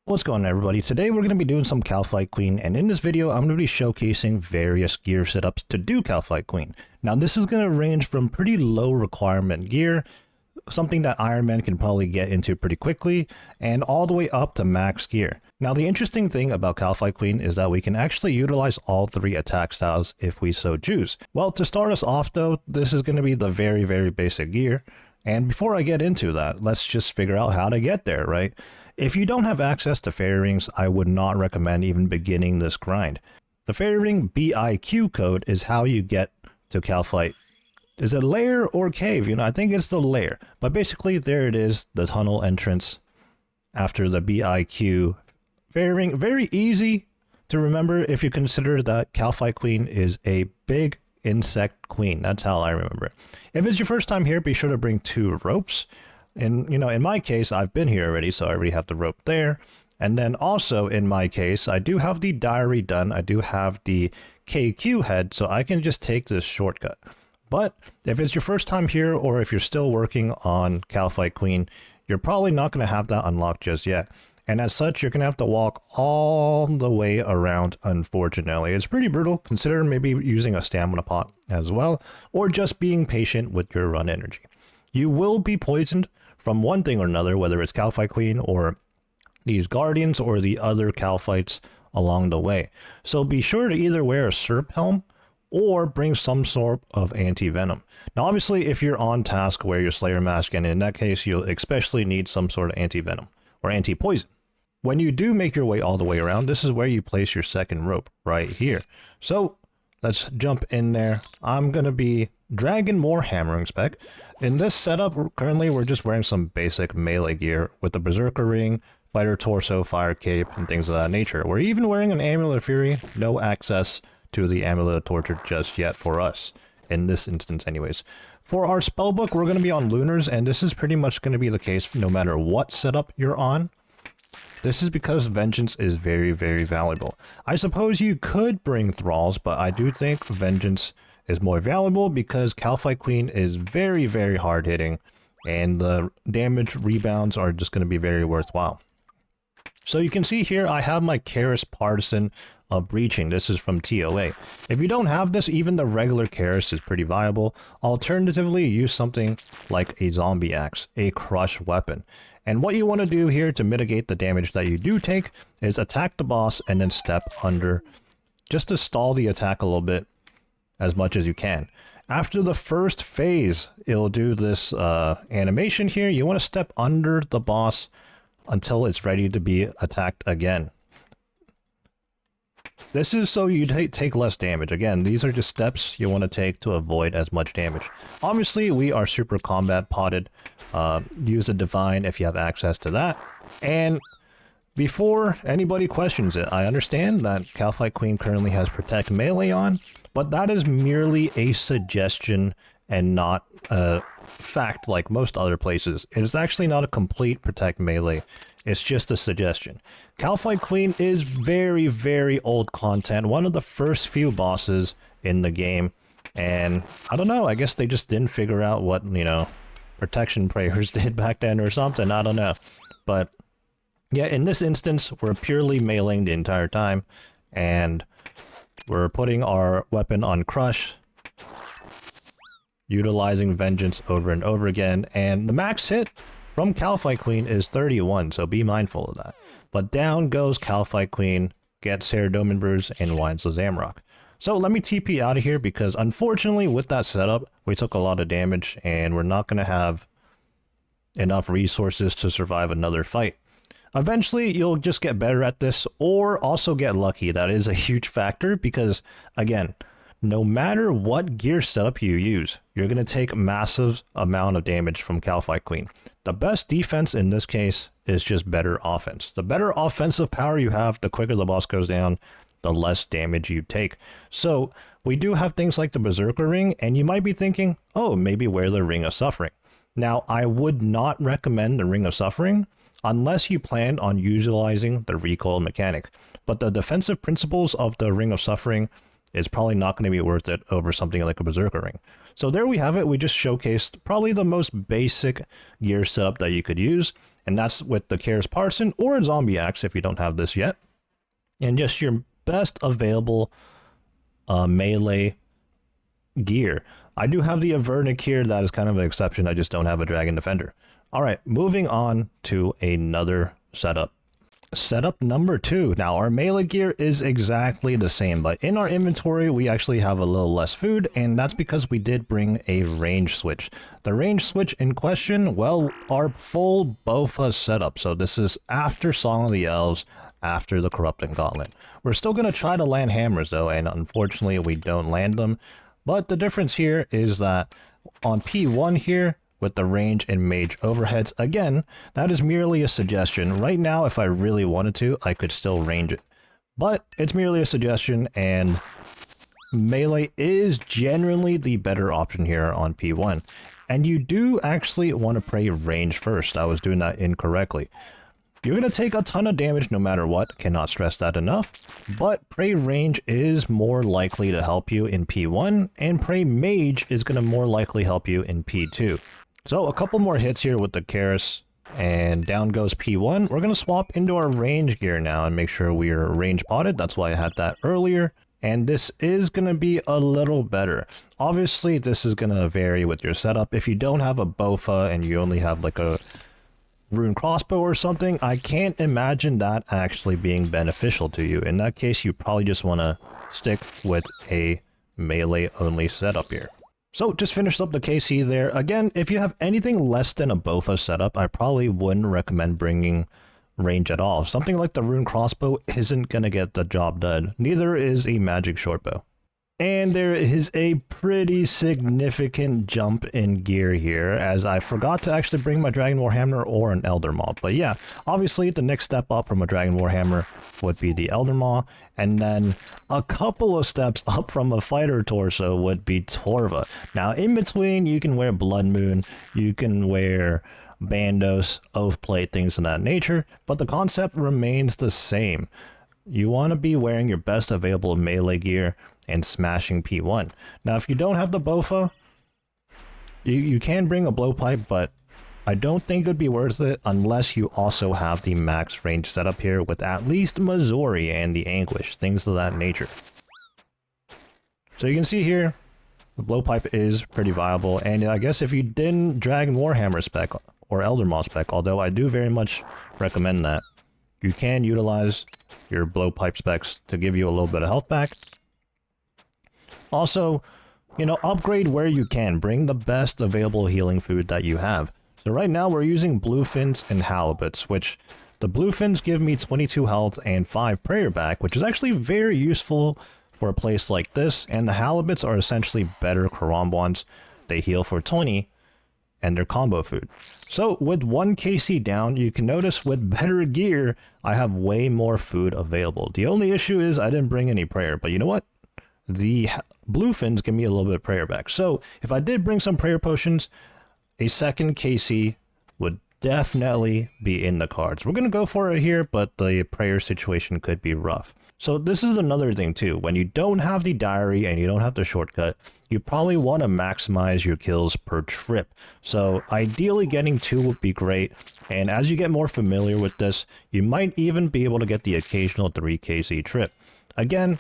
What's going on, everybody? Today we're going to be doing some Kalphite Queen, and in this video I'm going to be showcasing various gear setups to do Kalphite Queen. Now this is going to range from pretty low requirement gear, something that Iron Man can probably get into pretty quickly, and all the way up to max gear. Now the interesting thing about Kalphite Queen is that we can actually utilize all three attack styles if we so choose. Well, to start us off though, this is going to be the very basic gear. And before I get into that, let's just figure out how to get there, right? If you don't have access to fairy rings, I would not recommend even beginning this grind. The fairy ring BIQ code is how you get to Kalphite. Is it lair or cave? I think it's the lair. But basically, there it is, the tunnel entrance after the BIQ fairy ring. Very easy to remember if you consider that Kalphite Queen is a big insect queen. That's how I remember it. If it's your first time here, be sure to bring 2 ropes. And, in my case, I've been here already, so I already have the rope there. And then also, in my case, I do have the diary done. I do have the KQ head, so I can just take this shortcut. But if it's your first time here, or if you're still working on Kalphite Queen, you're probably not going to have that unlocked just yet. And as such, you're going to have to walk all the way around, unfortunately. It's pretty brutal. Consider maybe using a stamina pot as well, or just being patient with your run energy. You will be poisoned from one thing or another, whether it's Kalphite Queen or these Guardians or the other Kalphites along the way. So be sure to either wear a Serp helm or bring some sort of anti-venom. Now obviously if you're on task, wear your Slayer mask, and in that case you'll especially need some sort of anti-venom or anti-poison. When you do make your way all the way around, this is where you place your second rope, right here. So let's jump in there. I'm going to be dragging more hammering spec. In this setup, currently we're just wearing some basic melee gear with the Berserker ring, fighter torso, fire cape, and things of that nature. We're even wearing an Amulet of Fury, no access to the Amulet of Torture just yet for us, in this instance anyways. For our spellbook, we're going to be on Lunars, and this is pretty much going to be the case no matter what setup you're on. This is because Vengeance is very valuable. I suppose you could bring Thralls, but I do think Vengeance is more valuable because Kalphite Queen is very hard hitting, and the damage rebounds are just going to be very worthwhile. So you can see here I have my Karis Partisan of Breaching. This is from TOA. If you don't have this, even the regular Karis is pretty viable. Alternatively, use something like a Zombie Axe, a crush weapon. And what you want to do here to mitigate the damage that you do take is attack the boss and then step under, just to stall the attack a little bit as much as you can. After the first phase, it'll do this animation here. You want to step under the boss until it's ready to be attacked again. This is so you take less damage. Again, these are just steps you want to take to avoid as much damage. Obviously, we are super combat potted. Use a Divine if you have access to that. And before anybody questions it, I understand that Kalphite Queen currently has Protect Melee on, but that is merely a suggestion and not a fact like most other places. It is actually not a complete Protect Melee. It's just a suggestion. Kalphite Queen is very old content, one of the first few bosses in the game, and I don't know, I guess they just didn't figure out what, protection prayers did back then or something, I don't know. But yeah, in this instance, we're purely meleeing the entire time, and we're putting our weapon on Crush, utilizing Vengeance over and over again, and the max hit from Kalphite Queen is 31, so be mindful of that. But down goes Kalphite Queen, gets Saradomin Bruise, and winds the Zamrock. So let me TP out of here because unfortunately with that setup, we took a lot of damage, and we're not going to have enough resources to survive another fight. Eventually, you'll just get better at this, or also get lucky. That is a huge factor because, again, no matter what gear setup you use, you're going to take massive amount of damage from Kalphite Queen. The best defense in this case is just better offense. The better offensive power you have, the quicker the boss goes down, the less damage you take. So, we do have things like the Berserker ring, and you might be thinking, oh, maybe wear the Ring of Suffering. Now, I would not recommend the Ring of Suffering unless you plan on utilizing the recoil mechanic. But the defensive principles of the Ring of Suffering is probably not going to be worth it over something like a Berserker ring. So there we have it. We just showcased probably the most basic gear setup that you could use. and that's with the Karis Parson or a Zombie Axe if you don't have this yet. And just your best available melee gear. I do have the Avernic here. That is kind of an exception. I just don't have a Dragon Defender. All right, moving on to another setup. Setup number 2. Now, our melee gear is exactly the same, but in our inventory, we actually have a little less food, and that's because we did bring a range switch. The range switch in question, well, our full Bofa setup. So this is after Song of the Elves, after the Corrupting Gauntlet. We're still going to try to land hammers, though, and unfortunately, we don't land them. But the difference here is that on P1 here, with the range and mage overheads, again, that is merely a suggestion. Right now, if I really wanted to, I could still range it. But it's merely a suggestion, and melee is generally the better option here on P1. And you do actually want to pray range first. I was doing that incorrectly. You're going to take a ton of damage no matter what, cannot stress that enough, but Pray Range is more likely to help you in P1, and Pray Mage is going to more likely help you in P2. So a couple more hits here with the Karis, and down goes P1. We're going to swap into our range gear now and make sure we are range potted. That's why I had that earlier. And this is going to be a little better. Obviously, this is going to vary with your setup. If you don't have a Bofa and you only have like a rune crossbow or something, I can't imagine that actually being beneficial to you. In that case, you probably just want to stick with a melee only setup here. So just finished up the KC there. Again, if you have anything less than a Bofa setup, I probably wouldn't recommend bringing range at all. Something like the rune crossbow isn't going to get the job done. Neither is a magic shortbow. And there is a pretty significant jump in gear here, as I forgot to actually bring my Dragon Warhammer or an Elder Maw. But yeah, obviously the next step up from a Dragon Warhammer would be the Elder Maw, and then a couple of steps up from a Fighter Torso would be Torva. Now in between, you can wear Blood Moon, you can wear Bandos, Oath Plate, things of that nature, but the concept remains the same. You want to be wearing your best available melee gear and smashing P1. Now, if you don't have the Bofa, you can bring a blowpipe, but I don't think it would be worth it unless you also have the max range setup here with at least Missouri and the Anguish, things of that nature. So you can see here, the blowpipe is pretty viable, and I guess if you didn't Dragon Warhammer spec or Elder Maw spec, although I do very much recommend that, you can utilize your blowpipe specs to give you a little bit of health back. Also, you know, upgrade where you can. Bring the best available healing food that you have. So right now we're using bluefins and halibuts, which the bluefins give me 22 health and 5 prayer back, which is actually very useful for a place like this. And the halibuts are essentially better Karambwans. They heal for 20 and they're combo food. So with 1 KC down, you can notice with better gear, I have way more food available. The only issue is I didn't bring any prayer, but you know what? The bluefins give me a little bit of prayer back. So if I did bring some prayer potions, a second KC would definitely be in the cards. We're going to go for it here, but the prayer situation could be rough. So this is another thing too. When you don't have the diary and you don't have the shortcut, you probably want to maximize your kills per trip. So ideally getting 2 would be great. And as you get more familiar with this, you might even be able to get the occasional 3 KC trip. Again,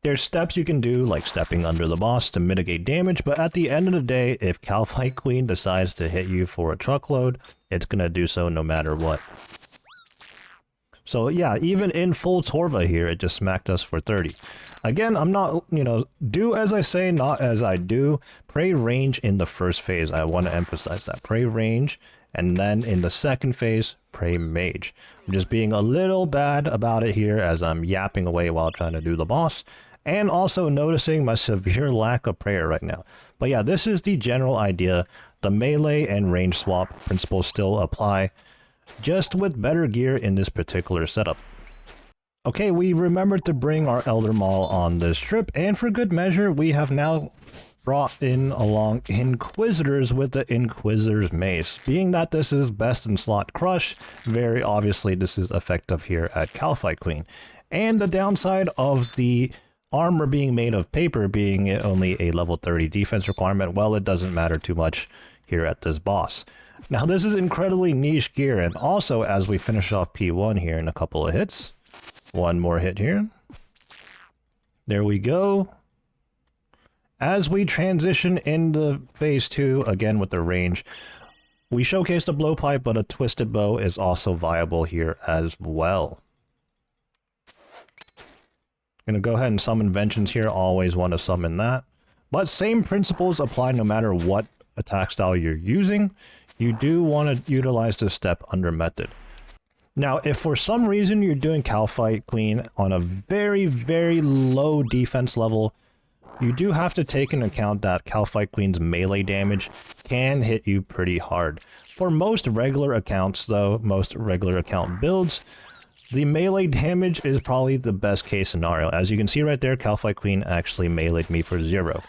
there's steps you can do, like stepping under the boss to mitigate damage, but at the end of the day, if Kalphite Queen decides to hit you for a truckload, it's going to do so no matter what. So yeah, even in full Torva here, it just smacked us for 30. Again, I'm not, you know, do as I say, not as I do. Pray range in the first phase. I want to emphasize that. Pray range, and then in the second phase, pray mage. I'm just being a little bad about it here as I'm yapping away while trying to do the boss. And also noticing my severe lack of prayer right now. But yeah, this is the general idea. The melee and range swap principles still apply, just with better gear in this particular setup. Okay, we remembered to bring our Elder Maw on this trip, and for good measure, we have now brought in along Inquisitors with the Inquisitor's Mace. Being that this is best in slot crush, very obviously this is effective here at Kalphite Queen. And the downside of the armor being made of paper being only a level 30 defense requirement, well, it doesn't matter too much here at this boss. Now this is incredibly niche gear, and also as we finish off P1 here in a couple of hits, one more hit here. There we go. As we transition into phase 2, again with the range, we showcased a blowpipe, but a twisted bow is also viable here as well. Gonna go ahead and summon Vengeance here, always want to summon that. But same principles apply no matter what attack style you're using. You do want to utilize this step under method. Now, if for some reason you're doing Kalphite Queen on a very, very low defense level, you do have to take into account that Kalphite Queen's melee damage can hit you pretty hard. For most regular accounts though, most regular account builds, the melee damage is probably the best case scenario. As you can see right there, Kalphite Queen actually meleeed me for 0.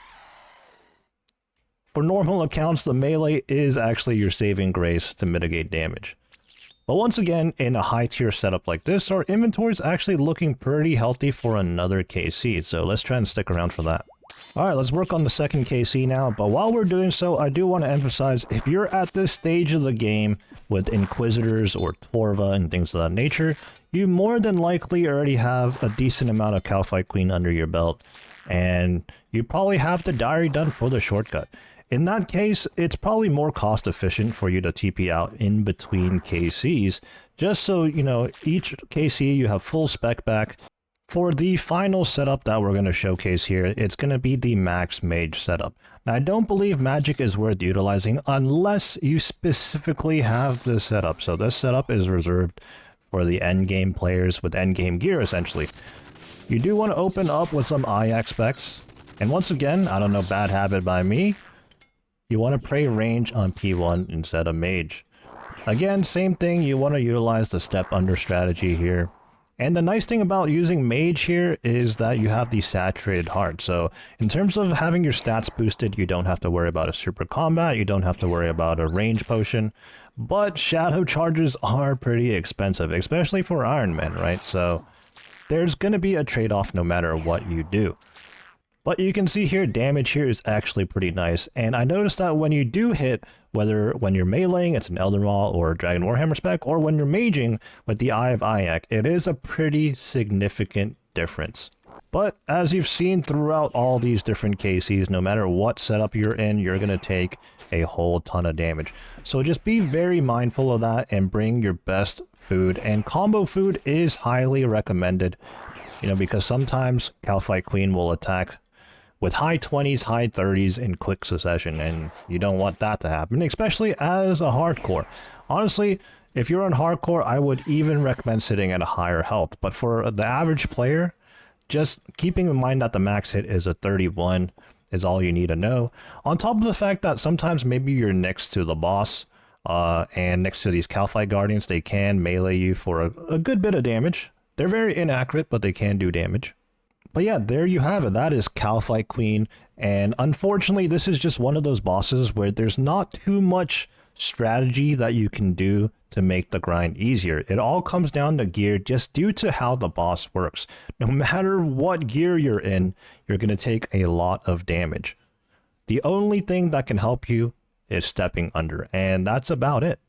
For normal accounts, the melee is actually your saving grace to mitigate damage. But once again, in a high tier setup like this, our inventory is actually looking pretty healthy for another KC, so let's try and stick around for that. Alright, let's work on the second KC now, but while we're doing so, I do want to emphasize, if you're at this stage of the game with Inquisitors or Torva and things of that nature, you more than likely already have a decent amount of Kalphite Queen under your belt, and you probably have the diary done for the shortcut. In that case, it's probably more cost efficient for you to TP out in between KCs, just so, you know, each KC you have full spec back. For the final setup that we're going to showcase here, it's going to be the Max Mage setup. Now, I don't believe magic is worth utilizing unless you specifically have this setup. So this setup is reserved for the endgame players with endgame gear, essentially. You do want to open up with some IX specs. And once again, I don't know, bad habit by me, you want to pray range on P1 instead of mage. Again, same thing, you want to utilize the step under strategy here. And the nice thing about using mage here is that you have the saturated heart. So in terms of having your stats boosted, you don't have to worry about a super combat, you don't have to worry about a range potion. But shadow charges are pretty expensive, especially for Iron Men, right? So there's going to be a trade-off no matter what you do. But you can see here, damage here is actually pretty nice. And I noticed that when you do hit, whether when you're meleeing, it's an Elden Maul or Dragon Warhammer spec, or when you're maging with the Eye of Ayak, it is a pretty significant difference. But as you've seen throughout all these different KCs, no matter what setup you're in, you're going to take a whole ton of damage. So just be very mindful of that and bring your best food. And combo food is highly recommended, you know, because sometimes Kalphite Queen will attack with high 20s, high 30s in quick succession, and you don't want that to happen, especially as a hardcore. Honestly, if you're on hardcore, I would even recommend sitting at a higher health, but for the average player, just keeping in mind that the max hit is a 31 is all you need to know. On top of the fact that sometimes maybe you're next to the boss, and next to these Kalphite Guardians, they can melee you for a good bit of damage. They're very inaccurate, but they can do damage. But yeah, there you have it. That is Kalphite Queen. And unfortunately, this is just one of those bosses where there's not too much strategy that you can do to make the grind easier. It all comes down to gear just due to how the boss works. No matter what gear you're in, you're going to take a lot of damage. The only thing that can help you is stepping under, and that's about it.